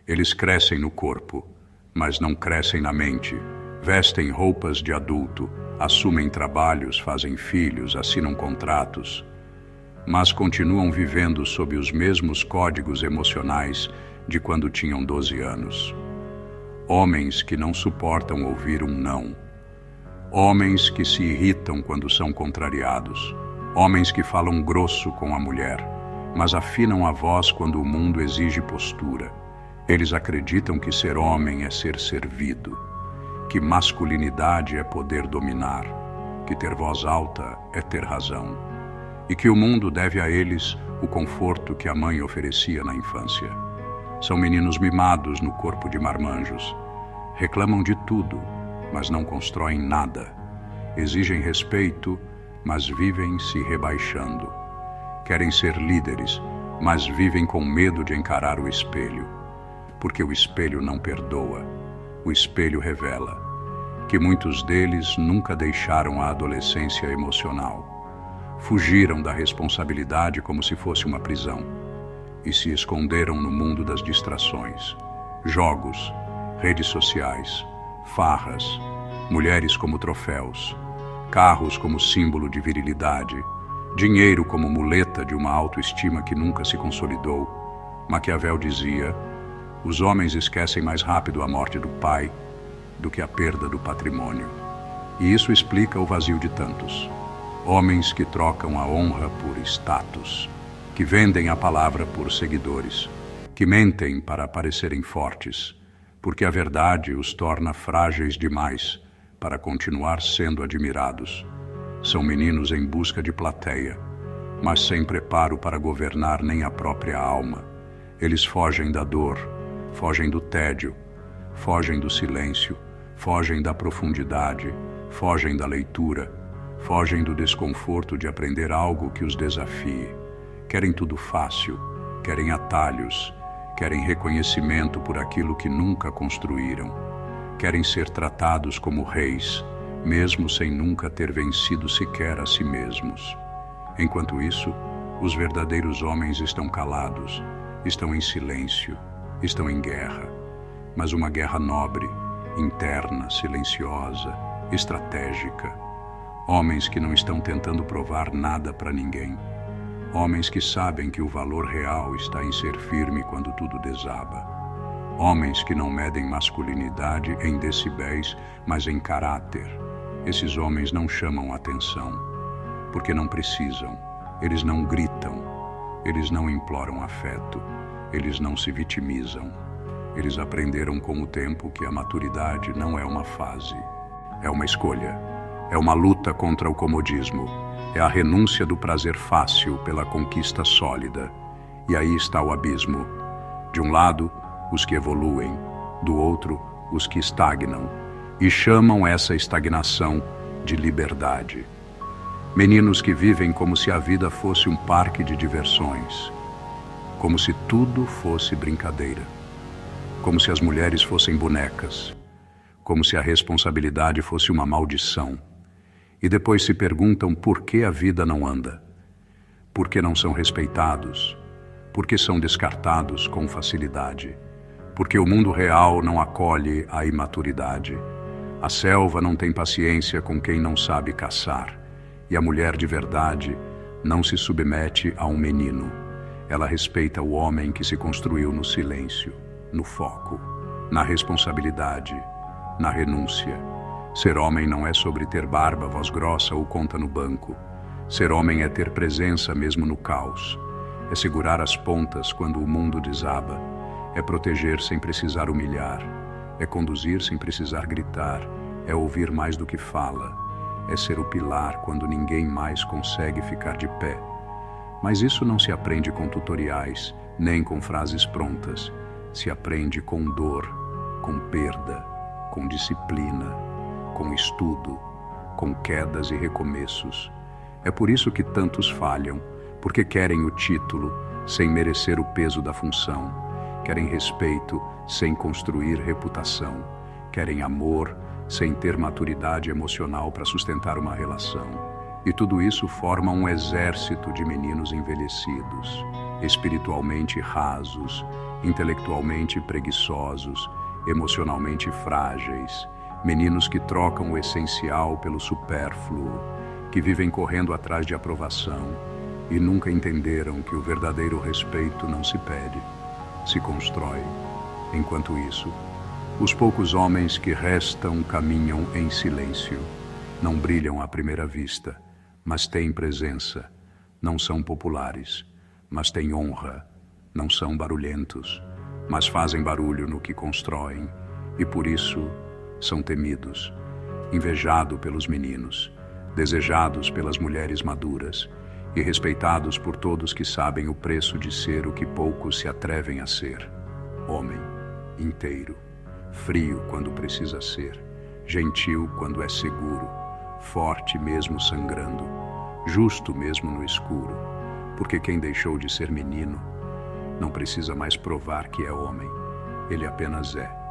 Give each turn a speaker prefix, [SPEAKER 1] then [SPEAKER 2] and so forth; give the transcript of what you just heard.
[SPEAKER 1] Eles crescem no corpo, mas não crescem na mente. Vestem roupas de adulto, assumem trabalhos, fazem filhos, assinam contratos, mas continuam vivendo sob os mesmos códigos emocionais de quando tinham 12 anos. Homens que não suportam ouvir um não. Homens que se irritam quando são contrariados. Homens que falam grosso com a mulher, mas afinam a voz quando o mundo exige postura. Eles acreditam que ser homem é ser servido, que masculinidade é poder dominar, que ter voz alta é ter razão, e que o mundo deve a eles o conforto que a mãe oferecia na infância. São meninos mimados no corpo de marmanjos. Reclamam de tudo, mas não constroem nada. Exigem respeito, mas vivem se rebaixando. Querem ser líderes, mas vivem com medo de encarar o espelho. Porque o espelho não perdoa. O espelho revela que muitos deles nunca deixaram a adolescência emocional. Fugiram da responsabilidade como se fosse uma prisão e se esconderam no mundo das distrações. Jogos, redes sociais, farras, mulheres como troféus, carros como símbolo de virilidade, dinheiro como muleta de uma autoestima que nunca se consolidou. Maquiavel dizia: os homens esquecem mais rápido a morte do pai do que a perda do patrimônio. E isso explica o vazio de tantos. Homens que trocam a honra por status, que vendem a palavra por seguidores, que mentem para parecerem fortes, porque a verdade os torna frágeis demais para continuar sendo admirados. São meninos em busca de plateia, mas sem preparo para governar nem a própria alma. Eles fogem da dor, fogem do tédio, fogem do silêncio, fogem da profundidade, fogem da leitura, fogem do desconforto de aprender algo que os desafie. Querem tudo fácil, querem atalhos, querem reconhecimento por aquilo que nunca construíram. Querem ser tratados como reis, mesmo sem nunca ter vencido sequer a si mesmos. Enquanto isso, os verdadeiros homens estão calados, estão em silêncio, estão em guerra. Mas uma guerra nobre, interna, silenciosa, estratégica. Homens que não estão tentando provar nada para ninguém. Homens que sabem que o valor real está em ser firme quando tudo desaba. Homens que não medem masculinidade em decibéis, mas em caráter. Esses homens não chamam atenção, porque não precisam. Eles não gritam, eles não imploram afeto, eles não se vitimizam. Eles aprenderam com o tempo que a maturidade não é uma fase, é uma escolha. É uma luta contra o comodismo. É a renúncia do prazer fácil pela conquista sólida. E aí está o abismo. De um lado, os que evoluem. Do outro, os que estagnam. E chamam essa estagnação de liberdade. Meninos que vivem como se a vida fosse um parque de diversões. Como se tudo fosse brincadeira. Como se as mulheres fossem bonecas. Como se a responsabilidade fosse uma maldição. E depois se perguntam por que a vida não anda. Por que não são respeitados? Por que são descartados com facilidade? Porque o mundo real não acolhe a imaturidade. A selva não tem paciência com quem não sabe caçar. E a mulher de verdade não se submete a um menino. Ela respeita o homem que se construiu no silêncio, no foco, na responsabilidade, na renúncia. Ser homem não é sobre ter barba, voz grossa ou conta no banco. Ser homem é ter presença mesmo no caos. É segurar as pontas quando o mundo desaba. É proteger sem precisar humilhar. É conduzir sem precisar gritar. É ouvir mais do que fala. É ser o pilar quando ninguém mais consegue ficar de pé. Mas isso não se aprende com tutoriais, nem com frases prontas. Se aprende com dor, com perda, com disciplina, com estudo, com quedas e recomeços. É por isso que tantos falham, porque querem o título sem merecer o peso da função, querem respeito sem construir reputação, querem amor sem ter maturidade emocional para sustentar uma relação. E tudo isso forma um exército de meninos envelhecidos, espiritualmente rasos, intelectualmente preguiçosos, emocionalmente frágeis, meninos que trocam o essencial pelo supérfluo, que vivem correndo atrás de aprovação e nunca entenderam que o verdadeiro respeito não se pede, se constrói. Enquanto isso, os poucos homens que restam caminham em silêncio, não brilham à primeira vista, mas têm presença, não são populares, mas têm honra, não são barulhentos, mas fazem barulho no que constroem, e por isso são temidos, invejados pelos meninos, desejados pelas mulheres maduras e respeitados por todos que sabem o preço de ser o que poucos se atrevem a ser. Homem, inteiro, frio quando precisa ser, gentil quando é seguro, forte mesmo sangrando, justo mesmo no escuro, porque quem deixou de ser menino não precisa mais provar que é homem, ele apenas é.